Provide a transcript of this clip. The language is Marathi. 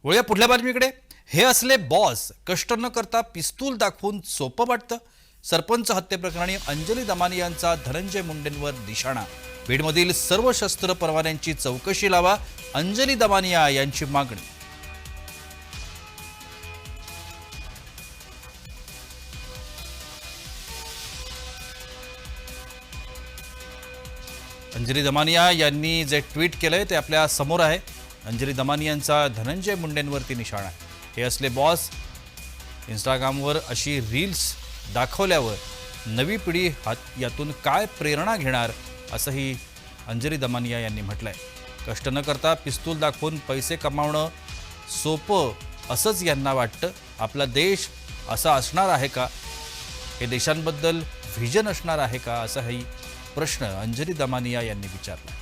वळूया पुढल्या बातमीकडे। हे असले बॉस कष्ट न करता पिस्तूल दाखवून सोपं वाटतं। सरपंच हत्येप्रकरणी अंजली दमानी यांचा धनंजय मुंडेंवर निशाणा। बीडमधील सर्व शस्त्र परवान्यांची चौकशी लावा, अंजली दमानिया यांची मागणी। अंजली दमानिया यांनी जे ट्विट केलंय ते आपल्या समोर आहे। अंजली दमानियांचा धनंजय मुंडेंवरती निशाणा आहे। हे असले बॉस इंस्टाग्रामवर अशी रील्स दाखवल्यावर नवी पिढी यातून काय प्रेरणा घेणार असंही अंजली दमानिया यांनी म्हटलंय। कष्ट न करता पिस्तूल दाखवून पैसे कमावणं सोपं असंच यांना वाटतं। आपला देश असा असणार आहे का? हे देशांबद्दल व्हिजन असणार आहे का? असाही प्रश्न अंजली दमानिया यांनी विचारला।